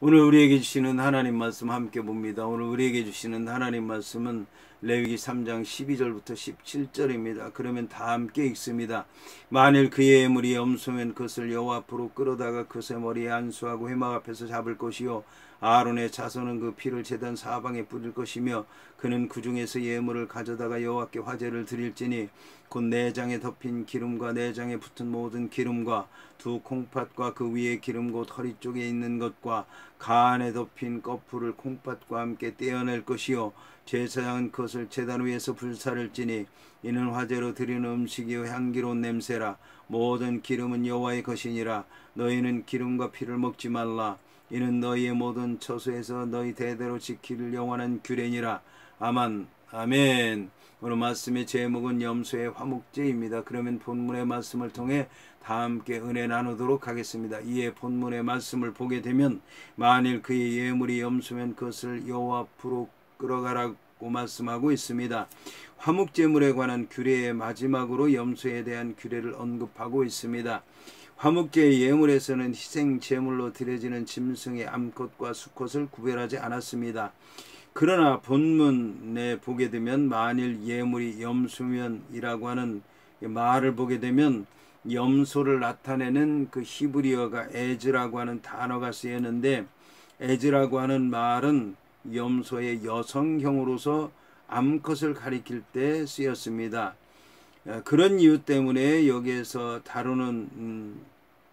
오늘 우리에게 주시는 하나님 말씀 함께 봅니다. 오늘 우리에게 주시는 하나님 말씀은 레위기 3장 12절부터 17절입니다. 그러면 다 함께 읽습니다. 만일 그의 예물이 염소면 그것을 여호와 앞으로 끌어다가 그것의 머리에 안수하고 회막 앞에서 잡을 것이요 아론의 자손은 그 피를 제단 사방에 뿌릴 것이며 그는 그 중에서 예물을 가져다가 여호와께 화제를 드릴지니 곧 내장에 덮인 기름과 내장에 붙은 모든 기름과 두 콩팥과 그 위에 기름 곧 허리 쪽에 있는 것과 간에 덮인 꺼풀을 콩팥과 함께 떼어낼 것이요 제사장은 그것을 제단 위에서 불사를지니 이는 화제로 드리는 음식이요 향기로운 냄새라. 모든 기름은 여호와의 것이니라. 너희는 기름과 피를 먹지 말라. 이는 너희의 모든 처소에서 너희 대대로 지킬 영원한 규례니라. 아멘. 오늘 말씀의 제목은 염소의 화목제입니다. 그러면 본문의 말씀을 통해 다 함께 은혜 나누도록 하겠습니다. 이에 본문의 말씀을 보게 되면 만일 그의 예물이 염소면 그것을 여호와 앞으로 끌어가라고 말씀하고 있습니다. 화목제물에 관한 규례의 마지막으로 염소에 대한 규례를 언급하고 있습니다. 화목제의 예물에서는 희생 제물로 드려지는 짐승의 암컷과 수컷을 구별하지 않았습니다. 그러나 본문에 보게 되면 만일 예물이 염소면이라고 하는 말을 보게 되면 염소를 나타내는 그 히브리어가 에즈라고 하는 단어가 쓰였는데 에즈라고 하는 말은 염소의 여성형으로서 암컷을 가리킬 때 쓰였습니다. 그런 이유 때문에 여기에서 다루는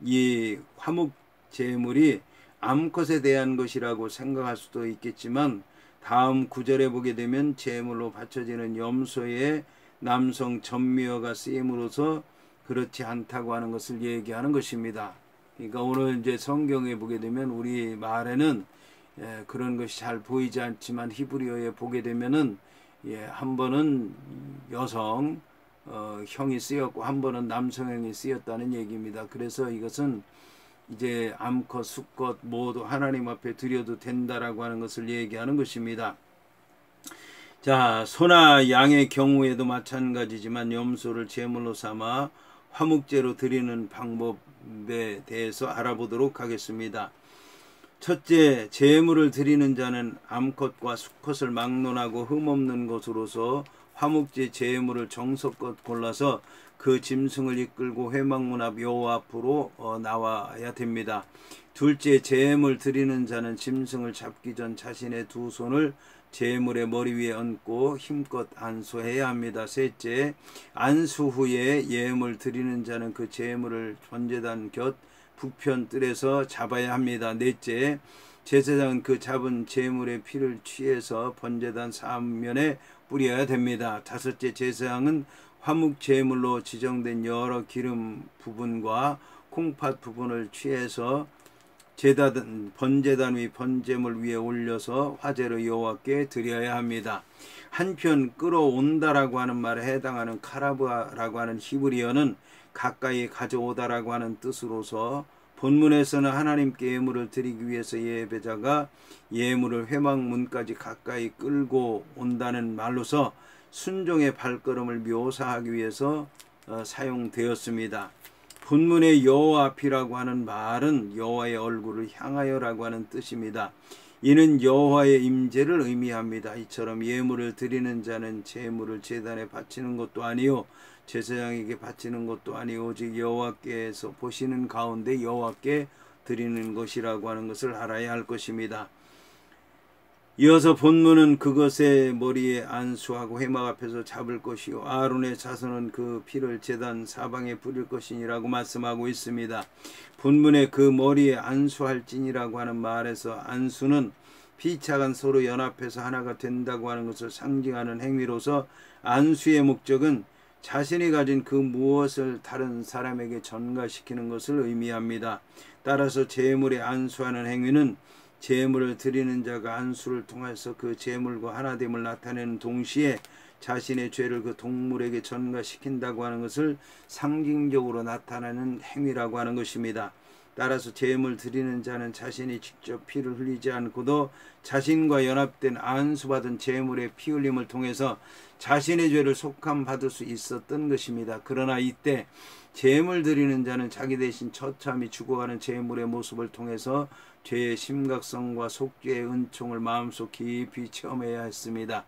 이 화목 제물이 암컷에 대한 것이라고 생각할 수도 있겠지만 다음 구절에 보게 되면 제물로 바쳐지는 염소의 남성 전미어가 쓰임으로써 그렇지 않다고 하는 것을 얘기하는 것입니다. 그러니까 오늘 이제 성경에 보게 되면 우리 말에는 그런 것이 잘 보이지 않지만 히브리어에 보게 되면은 한 번은 여성 형이 쓰였고 한 번은 남성형이 쓰였다는 얘기입니다. 그래서 이것은 이제 암컷, 수컷 모두 하나님 앞에 드려도 된다라고 하는 것을 얘기하는 것입니다. 자, 소나 양의 경우에도 마찬가지지만 염소를 제물로 삼아 화목제로 드리는 방법에 대해서 알아보도록 하겠습니다. 첫째, 제물을 드리는 자는 암컷과 수컷을 막론하고 흠없는 것으로서 화목제 제물을 정성껏 골라서 그 짐승을 이끌고 회막문 앞 여호와 앞으로 나와야 됩니다. 둘째, 제물 드리는 자는 짐승을 잡기 전 자신의 두 손을 제물의 머리 위에 얹고 힘껏 안수해야 합니다. 셋째, 안수 후에 예물 드리는 자는 그 제물을 번제단 곁 북편 뜰에서 잡아야 합니다. 넷째, 제사장은 그 잡은 제물의 피를 취해서 번제단 사면에 뿌려야 됩니다. 다섯째, 제사장은 화목 제물로 지정된 여러 기름 부분과 콩팥 부분을 취해서 번제단 위 번제물 위에 올려서 화제로 여호와께 드려야 합니다. 한편 끌어온다라고 하는 말에 해당하는 카라브라고 하는 히브리어는 가까이 가져오다라고 하는 뜻으로서 본문에서는 하나님께 예물을 드리기 위해서 예배자가 예물을 회막문까지 가까이 끌고 온다는 말로서 순종의 발걸음을 묘사하기 위해서 사용되었습니다. 본문의 여호와 앞이라고 하는 말은 여호와의 얼굴을 향하여라고 하는 뜻입니다. 이는 여호와의 임재를 의미합니다. 이처럼 예물을 드리는 자는 제물을 제단에 바치는 것도 아니요 제사장에게 바치는 것도 아니요 오직 여호와께서 보시는 가운데 여호와께 드리는 것이라고 하는 것을 알아야 할 것입니다. 이어서 본문은 그것의 머리에 안수하고 회막 앞에서 잡을 것이요 아론의 자손은 그 피를 제단 사방에 뿌릴 것이니라고 말씀하고 있습니다. 본문에 그 머리에 안수할지니라고 하는 말에서 안수는 피차간 서로 연합해서 하나가 된다고 하는 것을 상징하는 행위로서 안수의 목적은 자신이 가진 그 무엇을 다른 사람에게 전가시키는 것을 의미합니다. 따라서 제물에 안수하는 행위는 제물을 드리는 자가 안수를 통해서 그 제물과 하나됨을 나타내는 동시에 자신의 죄를 그 동물에게 전가시킨다고 하는 것을 상징적으로 나타내는 행위라고 하는 것입니다. 따라서 제물 드리는 자는 자신이 직접 피를 흘리지 않고도 자신과 연합된 안수받은 제물의 피 흘림을 통해서 자신의 죄를 속함받을 수 있었던 것입니다. 그러나 이때 제물 드리는 자는 자기 대신 처참히 죽어가는 제물의 모습을 통해서 죄의 심각성과 속죄의 은총을 마음속 깊이 체험해야 했습니다.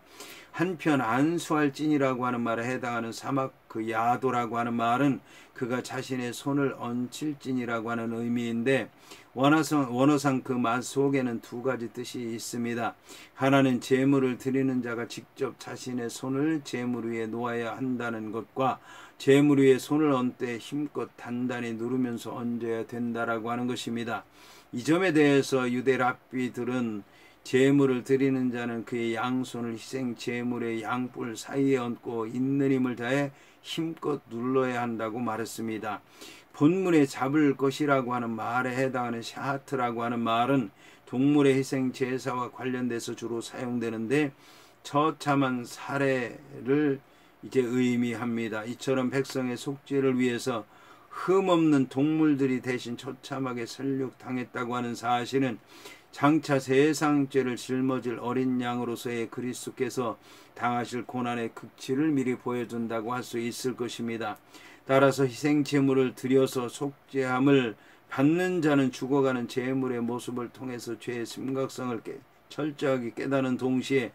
한편 안수할 찐이라고 하는 말에 해당하는 사막 그 야도라고 하는 말은 그가 자신의 손을 얹힐 찐이라고 하는 의미인데, 원어상 그 말 속에는 두 가지 뜻이 있습니다. 하나는 제물을 드리는 자가 직접 자신의 손을 제물 위에 놓아야 한다는 것과 제물 위에 손을 얹을 때 힘껏 단단히 누르면서 얹어야 된다라고 하는 것입니다. 이 점에 대해서 유대 랍비들은 제물을 드리는 자는 그의 양손을 희생 제물의 양뿔 사이에 얹고 있는 힘을 다해 힘껏 눌러야 한다고 말했습니다. 본문에 잡을 것이라고 하는 말에 해당하는 샤트라고 하는 말은 동물의 희생 제사와 관련돼서 주로 사용되는데, 처참한 살해를 의미합니다. 이처럼 백성의 속죄를 위해서 흠없는 동물들이 대신 처참하게 설육당했다고 하는 사실은 장차 세상죄를 짊어질 어린 양으로서의 그리스도께서 당하실 고난의 극치를 미리 보여준다고 할 수 있을 것입니다. 따라서 희생 제물을 드려서 속죄함을 받는 자는 죽어가는 제물의 모습을 통해서 죄의 심각성을 철저하게 깨닫는 동시에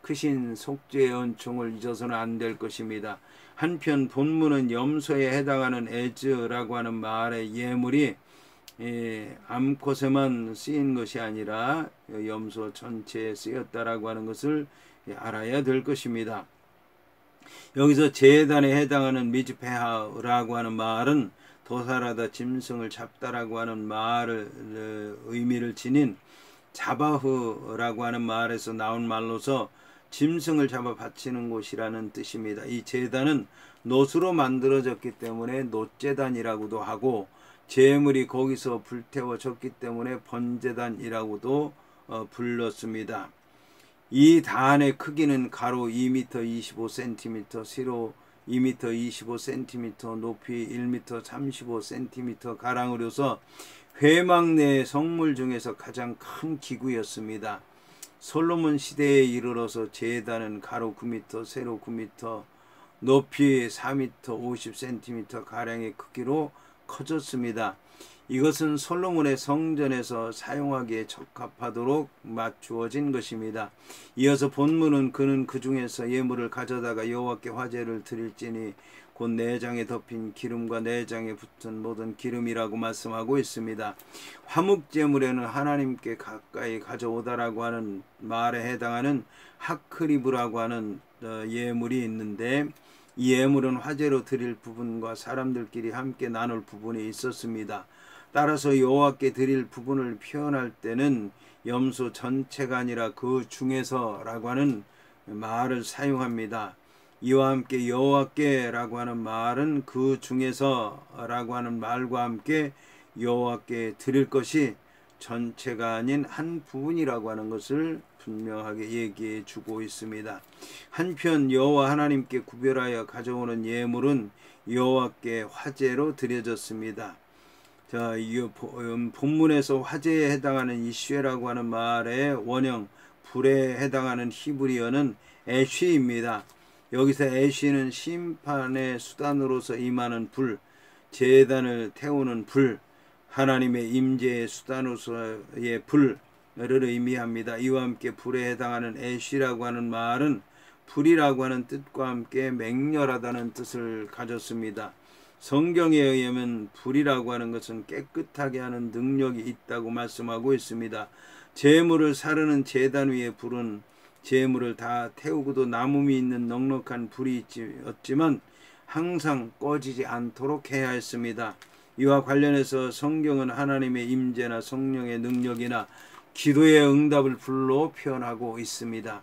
크신 속죄의 은총을 잊어서는 안 될 것입니다. 한편 본문은 염소에 해당하는 에즈라고 하는 말의 예물이 암컷에만 쓰인 것이 아니라 염소 전체에 쓰였다라고 하는 것을 알아야 될 것입니다. 여기서 제단에 해당하는 미즈페하라고 하는 말은 도살하다 짐승을 잡다라고 하는 말을 의미를 지닌 자바흐라고 하는 말에서 나온 말로서 짐승을 잡아 바치는 곳이라는 뜻입니다. 이 제단은 놋으로 만들어졌기 때문에 놋제단이라고도 하고, 제물이 거기서 불태워졌기 때문에 번제단이라고도 불렀습니다. 이 단의 크기는 가로 2m 25cm, 세로 2m 25cm, 높이 1m 35cm 가량으로서 회막 내 성물 중에서 가장 큰 기구였습니다. 솔로몬 시대에 이르러서 제단은 가로 9m, 세로 9m, 높이 4m 50cm 가량의 크기로 커졌습니다. 이것은 솔로몬의 성전에서 사용하기에 적합하도록 맞추어진 것입니다. 이어서 본문은 그는 그 중에서 예물을 가져다가 여호와께 화제를 드릴지니 곧 내장에 덮인 기름과 내장에 붙은 모든 기름이라고 말씀하고 있습니다. 화목제물에는 하나님께 가까이 가져오다라고 하는 말에 해당하는 하크리브라고 하는 예물이 있는데, 이 예물은 화제로 드릴 부분과 사람들끼리 함께 나눌 부분이 있었습니다. 따라서 여호와께 드릴 부분을 표현할 때는 염소 전체가 아니라 그 중에서라고 하는 말을 사용합니다. 이와 함께 여호와께라고 하는 말은 그 중에서라고 하는 말과 함께 여호와께 드릴 것이 전체가 아닌 한 부분이라고 하는 것을 분명하게 얘기해 주고 있습니다. 한편 여호와 하나님께 구별하여 가져오는 예물은 여호와께 화제로 드려졌습니다. 자, 이 본문에서 화제에 해당하는 이슈라고 하는 말의 원형 불에 해당하는 히브리어는 애쉬입니다. 여기서 애쉬는 심판의 수단으로서 임하는 불, 제단을 태우는 불, 하나님의 임재의 수단으로서의 불을 의미합니다. 이와 함께 불에 해당하는 애쉬라고 하는 말은 불이라고 하는 뜻과 함께 맹렬하다는 뜻을 가졌습니다. 성경에 의하면 불이라고 하는 것은 깨끗하게 하는 능력이 있다고 말씀하고 있습니다. 제물을 사르는 제단 위에 불은 제물을 다 태우고도 남음이 있는 넉넉한 불이 있지만 항상 꺼지지 않도록 해야 했습니다. 이와 관련해서 성경은 하나님의 임재나 성령의 능력이나 기도의 응답을 불로 표현하고 있습니다.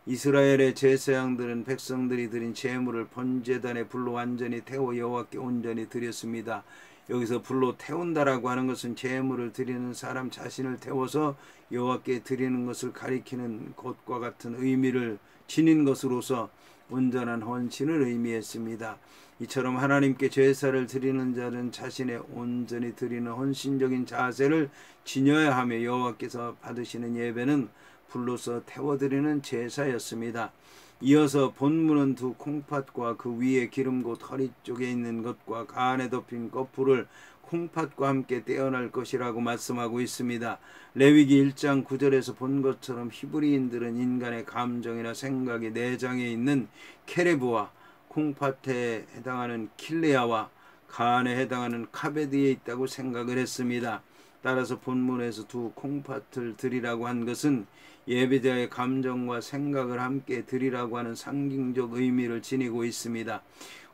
이스라엘의 제사장들은 백성들이 드린 제물을 번제단의 불로 완전히 태워 여호와께 온전히 드렸습니다. 여기서 불로 태운다라고 하는 것은 제물을 드리는 사람 자신을 태워서 여호와께 드리는 것을 가리키는 것과 같은 의미를 지닌 것으로서 온전한 헌신을 의미했습니다. 이처럼 하나님께 제사를 드리는 자는 자신의 온전히 드리는 헌신적인 자세를 지녀야 하며 여호와께서 받으시는 예배는 불로서 태워드리는 제사였습니다. 이어서 본문은 두 콩팥과 그 위에 기름 곧 허리 쪽에 있는 것과 그 안에 덮인 거풀을 콩팥과 함께 떼어날 것이라고 말씀하고 있습니다. 레위기 1장 9절에서 본 것처럼 히브리인들은 인간의 감정이나 생각이 내장에 있는 케레브와 콩팥에 해당하는 킬레아와 간에 해당하는 카베드에 있다고 생각을 했습니다. 따라서 본문에서 두 콩팥을 드리라고 한 것은 예배자의 감정과 생각을 함께 드리라고 하는 상징적 의미를 지니고 있습니다.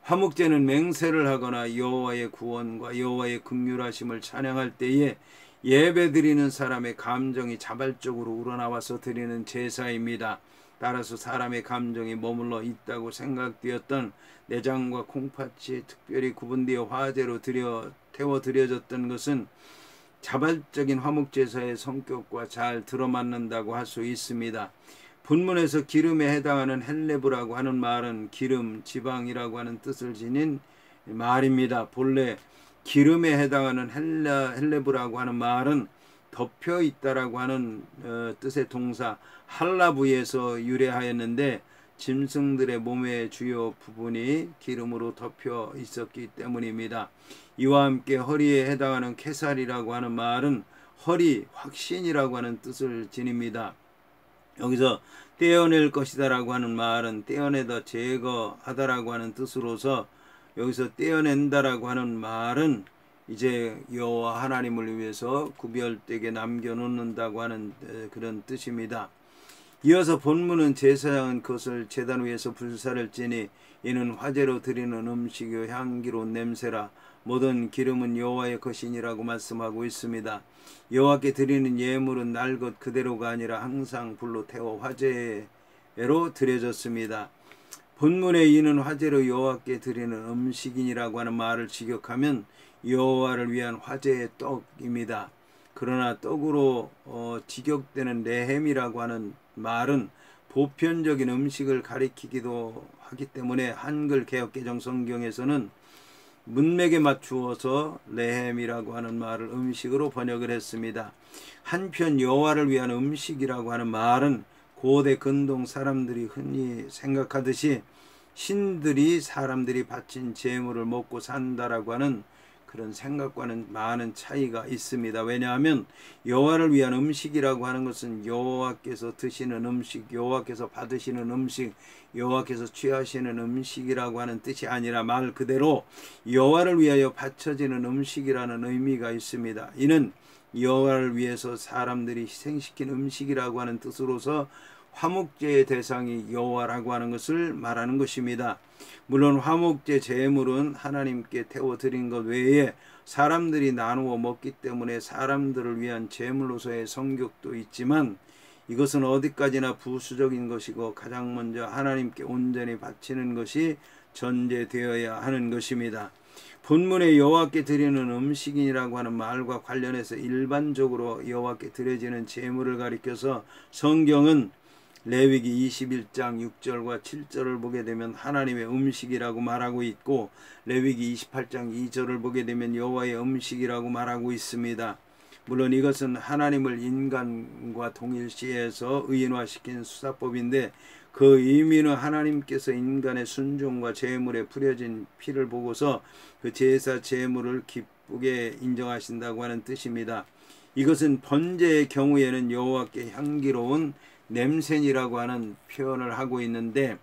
화목제는 맹세를 하거나 여호와의 구원과 여호와의 긍휼하심을 찬양할 때에 예배드리는 사람의 감정이 자발적으로 우러나와서 드리는 제사입니다. 따라서 사람의 감정이 머물러 있다고 생각되었던 내장과 콩팥이 특별히 구분되어 화제로 태워 드려졌던 것은 자발적인 화목제사의 성격과 잘 들어맞는다고 할 수 있습니다. 본문에서 기름에 해당하는 헬레브라고 하는 말은 기름, 지방이라고 하는 뜻을 지닌 말입니다. 본래 기름에 해당하는 헬레브라고 하는 말은 덮여 있다라고 하는 뜻의 동사 할라브에서 유래하였는데 짐승들의 몸의 주요 부분이 기름으로 덮여 있었기 때문입니다. 이와 함께 허리에 해당하는 케살이라고 하는 말은 허리, 확신이라고 하는 뜻을 지닙니다. 여기서 떼어낼 것이다라고 하는 말은 떼어내다, 제거하다라고 하는 뜻으로서 여기서 떼어낸다라고 하는 말은 이제 여호와 하나님을 위해서 구별되게 남겨놓는다고 하는 그런 뜻입니다. 이어서 본문은 제사장은 그것을 제단 위에서 불사를 지니 이는 화제로 드리는 음식이요 향기로운 냄새라 모든 기름은 여호와의 것이니라고 말씀하고 있습니다. 여호와께 드리는 예물은 날 것 그대로가 아니라 항상 불로 태워 화제로 드려졌습니다. 본문에 이는 화제로 여호와께 드리는 음식이니라고 하는 말을 직역하면 여호와를 위한 화제의 떡입니다. 그러나 떡으로 직역되는 레헴이라고 하는 말은 보편적인 음식을 가리키기도 하기 때문에 한글 개역개정 성경에서는 문맥에 맞추어서 레헴이라고 하는 말을 음식으로 번역을 했습니다. 한편 여호와를 위한 음식이라고 하는 말은 고대 근동 사람들이 흔히 생각하듯이 신들이 사람들이 바친 제물을 먹고 산다라고 하는 그런 생각과는 많은 차이가 있습니다. 왜냐하면 여호와를 위한 음식이라고 하는 것은 여호와께서 드시는 음식, 여호와께서 받으시는 음식, 여호와께서 취하시는 음식이라고 하는 뜻이 아니라 말 그대로 여호와를 위하여 바쳐지는 음식이라는 의미가 있습니다. 이는 여호와를 위해서 사람들이 희생시킨 음식이라고 하는 뜻으로서 화목제의 대상이 여호와라고 하는 것을 말하는 것입니다. 물론 화목제 제물은 하나님께 태워드린 것 외에 사람들이 나누어 먹기 때문에 사람들을 위한 제물로서의 성격도 있지만 이것은 어디까지나 부수적인 것이고 가장 먼저 하나님께 온전히 바치는 것이 전제되어야 하는 것입니다. 본문에 여호와께 드리는 음식이라고 하는 말과 관련해서 일반적으로 여호와께 드려지는 제물을 가리켜서 성경은 레위기 21장 6절과 7절을 보게 되면 하나님의 음식이라고 말하고 있고 레위기 28장 2절을 보게 되면 여호와의 음식이라고 말하고 있습니다. 물론 이것은 하나님을 인간과 동일시해서 의인화시킨 수사법인데 그 의미는 하나님께서 인간의 순종과 제물에 뿌려진 피를 보고서 그 제사 제물을 기쁘게 인정하신다고 하는 뜻입니다. 이것은 번제의 경우에는 여호와께 향기로운 냄새니라고 하는 표현을 하고 있는데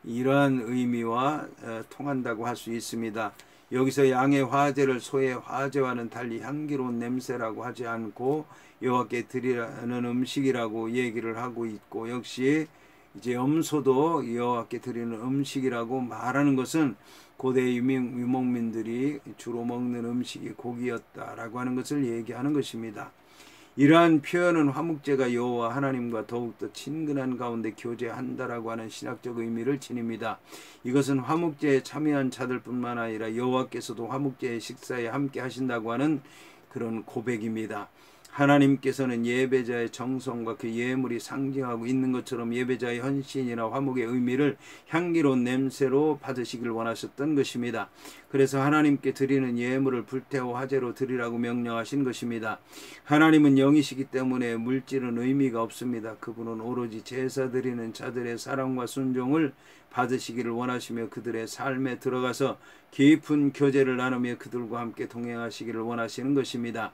이러한 의미와 통한다고 할 수 있습니다. 여기서 양의 화제를 소의 화제와는 달리 향기로운 냄새라고 하지 않고 여호와께 드리라는 음식이라고 얘기를 하고 있고 역시 이제 염소도 여호와께 드리는 음식이라고 말하는 것은 고대 유목민들이 주로 먹는 음식이 고기였다라고 하는 것을 얘기하는 것입니다. 이러한 표현은 화목제가 여호와 하나님과 더욱더 친근한 가운데 교제한다라고 하는 신학적 의미를 지닙니다. 이것은 화목제에 참여한 자들뿐만 아니라 여호와께서도 화목제의 식사에 함께 하신다고 하는 그런 고백입니다. 하나님께서는 예배자의 정성과 그 예물이 상징하고 있는 것처럼 예배자의 헌신이나 화목의 의미를 향기로운 냄새로 받으시길 원하셨던 것입니다. 그래서 하나님께 드리는 예물을 불태워 화제로 드리라고 명령하신 것입니다. 하나님은 영이시기 때문에 물질은 의미가 없습니다. 그분은 오로지 제사 드리는 자들의 사랑과 순종을 받으시기를 원하시며 그들의 삶에 들어가서 깊은 교제를 나누며 그들과 함께 동행하시기를 원하시는 것입니다.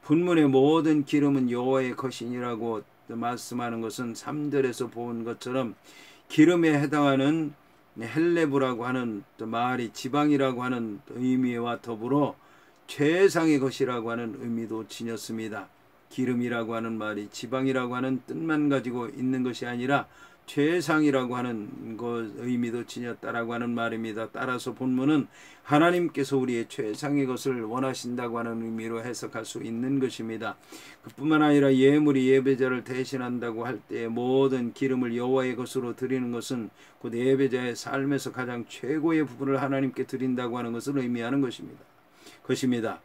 본문의 모든 기름은 여호와의 것이니라고 말씀하는 것은 3절에서 본 것처럼 기름에 해당하는 헬레브라고 하는 말이 지방이라고 하는 의미와 더불어 최상의 것이라고 하는 의미도 지녔습니다. 기름이라고 하는 말이 지방이라고 하는 뜻만 가지고 있는 것이 아니라 최상이라고 하는 의미도 지녔다라고 하는 말입니다. 따라서 본문은 하나님께서 우리의 최상의 것을 원하신다고 하는 의미로 해석할 수 있는 것입니다. 그뿐만 아니라 예물이 예배자를 대신한다고 할 때 모든 기름을 여호와의 것으로 드리는 것은 곧 예배자의 삶에서 가장 최고의 부분을 하나님께 드린다고 하는 것을 의미하는 것입니다.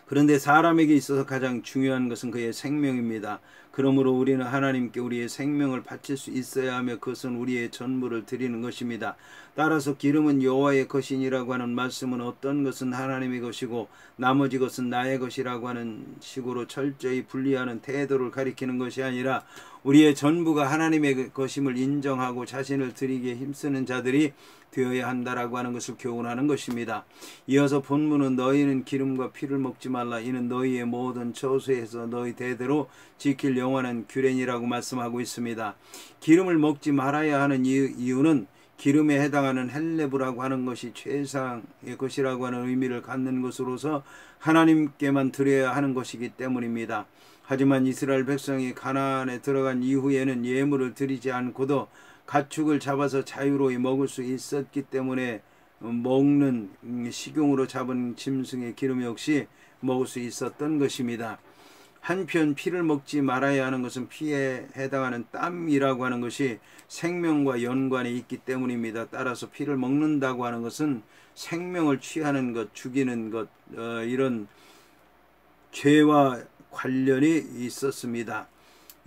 그런데 사람에게 있어서 가장 중요한 것은 그의 생명입니다. 그러므로 우리는 하나님께 우리의 생명을 바칠 수 있어야 하며 그것은 우리의 전부를 드리는 것입니다. 따라서 기름은 여호와의 것이니라고 하는 말씀은 어떤 것은 하나님의 것이고 나머지 것은 나의 것이라고 하는 식으로 철저히 분리하는 태도를 가리키는 것이 아니라 우리의 전부가 하나님의 것임을 인정하고 자신을 드리기에 힘쓰는 자들이 되어야 한다라고 하는 것을 교훈하는 것입니다. 이어서 본문은 너희는 기름과 피를 먹지 말라. 이는 너희의 모든 처소에서 너희 대대로 지킬 영원한 규례니라고 말씀하고 있습니다. 기름을 먹지 말아야 하는 이유는 기름에 해당하는 헬레브라고 하는 것이 최상의 것이라고 하는 의미를 갖는 것으로서 하나님께만 드려야 하는 것이기 때문입니다. 하지만 이스라엘 백성이 가나안에 들어간 이후에는 예물을 드리지 않고도 가축을 잡아서 자유로이 먹을 수 있었기 때문에 먹는 식용으로 잡은 짐승의 기름 역시 먹을 수 있었던 것입니다. 한편 피를 먹지 말아야 하는 것은 피에 해당하는 땀이라고 하는 것이 생명과 연관이 있기 때문입니다. 따라서 피를 먹는다고 하는 것은 생명을 취하는 것, 죽이는 것, 이런 죄와 관련이 있었습니다.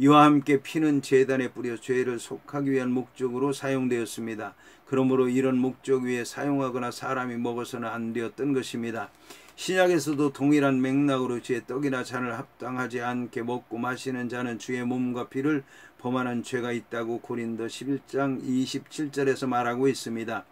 이와 함께 피는 제단에 뿌려 죄를 속하기 위한 목적으로 사용되었습니다. 그러므로 이런 목적 위에 사용하거나 사람이 먹어서는 안 되었던 것입니다. 신약에서도 동일한 맥락으로 주의 떡이나 잔을 합당하지 않게 먹고 마시는 자는 주의 몸과 피를 범하는 죄가 있다고 고린도 11장 27절에서 말하고 있습니다.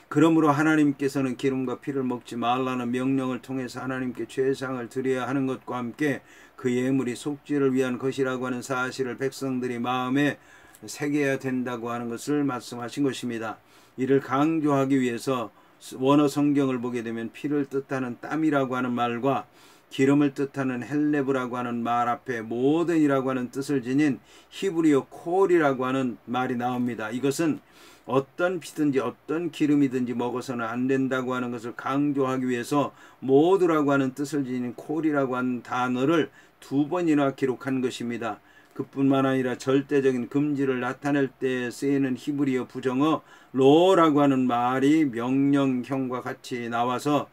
그러므로 하나님께서는 기름과 피를 먹지 말라는 명령을 통해서 하나님께 최상을 드려야 하는 것과 함께 그 예물이 속죄를 위한 것이라고 하는 사실을 백성들이 마음에 새겨야 된다고 하는 것을 말씀하신 것입니다. 이를 강조하기 위해서 원어 성경을 보게 되면 피를 뜻하는 땀이라고 하는 말과 기름을 뜻하는 헬레브라고 하는 말 앞에 모든이라고 하는 뜻을 지닌 히브리어 콜이라고 하는 말이 나옵니다. 이것은 어떤 피든지 어떤 기름이든지 먹어서는 안 된다고 하는 것을 강조하기 위해서 모두라고 하는 뜻을 지닌 콜이라고 하는 단어를 2번이나 기록한 것입니다. 그뿐만 아니라 절대적인 금지를 나타낼 때 쓰이는 히브리어 부정어 로라고 하는 말이 명령형과 같이 나와서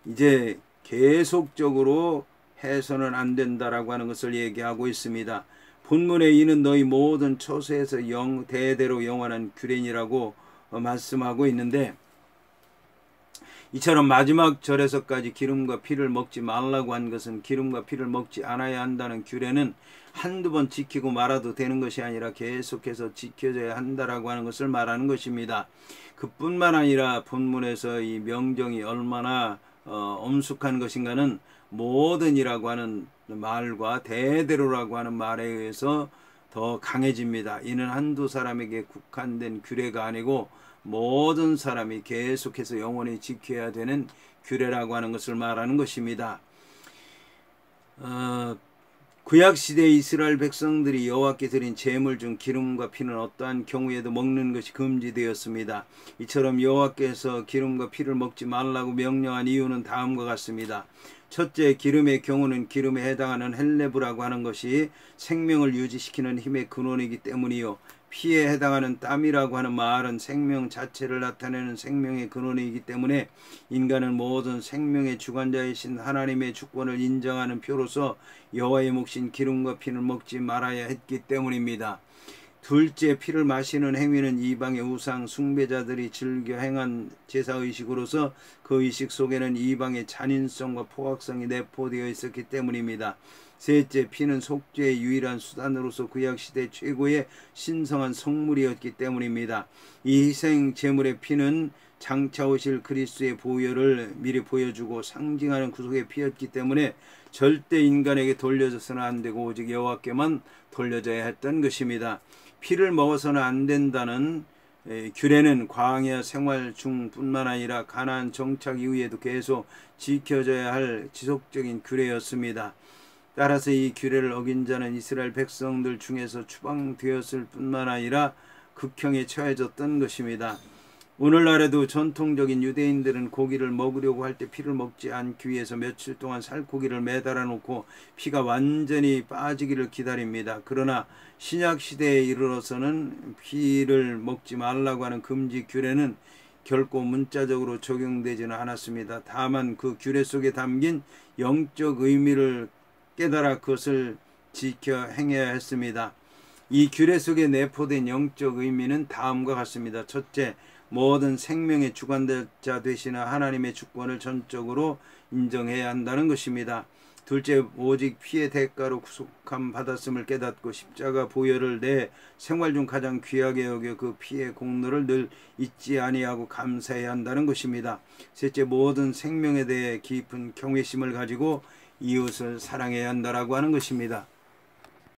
이제 계속적으로 해서는 안 된다라고 하는 것을 얘기하고 있습니다. 본문에 이는 너희 모든 처소에서 대대로 영원한 규례니라고 말씀하고 있는데, 이처럼 마지막 절에서까지 기름과 피를 먹지 말라고 한 것은 기름과 피를 먹지 않아야 한다는 규례는 한두 번 지키고 말아도 되는 것이 아니라 계속해서 지켜져야 한다라고 하는 것을 말하는 것입니다. 그뿐만 아니라 본문에서 이 명령이 얼마나 엄숙한 것인가는 모든이라고 하는 말과 대대로라고 하는 말에 의해서 더 강해집니다. 이는 한두 사람에게 국한된 규례가 아니고 모든 사람이 계속해서 영원히 지켜야 되는 규례라고 하는 것을 말하는 것입니다. 구약시대 이스라엘 백성들이 여호와께 드린 제물 중 기름과 피는 어떠한 경우에도 먹는 것이 금지되었습니다. 이처럼 여호와께서 기름과 피를 먹지 말라고 명령한 이유는 다음과 같습니다. 첫째, 기름의 경우는 기름에 해당하는 헬레브라고 하는 것이 생명을 유지시키는 힘의 근원이기 때문이요, 피에 해당하는 땀이라고 하는 말은 생명 자체를 나타내는 생명의 근원이기 때문에 인간은 모든 생명의 주관자이신 하나님의 주권을 인정하는 표로서 여호와의 몫인 기름과 피를 먹지 말아야 했기 때문입니다. 둘째, 피를 마시는 행위는 이방의 우상 숭배자들이 즐겨 행한 제사의식으로서 그 의식 속에는 이방의 잔인성과 포악성이 내포되어 있었기 때문입니다. 셋째, 피는 속죄의 유일한 수단으로서 구약시대 최고의 신성한 성물이었기 때문입니다. 이 희생 제물의 피는 장차 오실 그리스도의 보혈을 미리 보여주고 상징하는 구속의 피였기 때문에 절대 인간에게 돌려져서는 안 되고 오직 여호와께만 돌려져야 했던 것입니다. 피를 먹어서는 안 된다는 규례는 광야 생활 중뿐만 아니라 가나안 정착 이후에도 계속 지켜져야 할 지속적인 규례였습니다. 따라서 이 규례를 어긴 자는 이스라엘 백성들 중에서 추방되었을 뿐만 아니라 극형에 처해졌던 것입니다. 오늘날에도 전통적인 유대인들은 고기를 먹으려고 할 때 피를 먹지 않기 위해서 며칠 동안 살코기를 매달아 놓고 피가 완전히 빠지기를 기다립니다. 그러나 신약 시대에 이르러서는 피를 먹지 말라고 하는 금지 규례는 결코 문자적으로 적용되지는 않았습니다. 다만 그 규례 속에 담긴 영적 의미를 깨달아 그것을 지켜 행해야 했습니다. 이 규례 속에 내포된 영적 의미는 다음과 같습니다. 첫째, 모든 생명의 주관자 되시는 하나님의 주권을 전적으로 인정해야 한다는 것입니다. 둘째, 오직 피의 대가로 구속함 받았음을 깨닫고 십자가 보혈을 내 생활 중 가장 귀하게 여겨 그 피의 공로를 늘 잊지 아니하고 감사해야 한다는 것입니다. 셋째, 모든 생명에 대해 깊은 경외심을 가지고 이웃을 사랑해야 한다라고 하는 것입니다.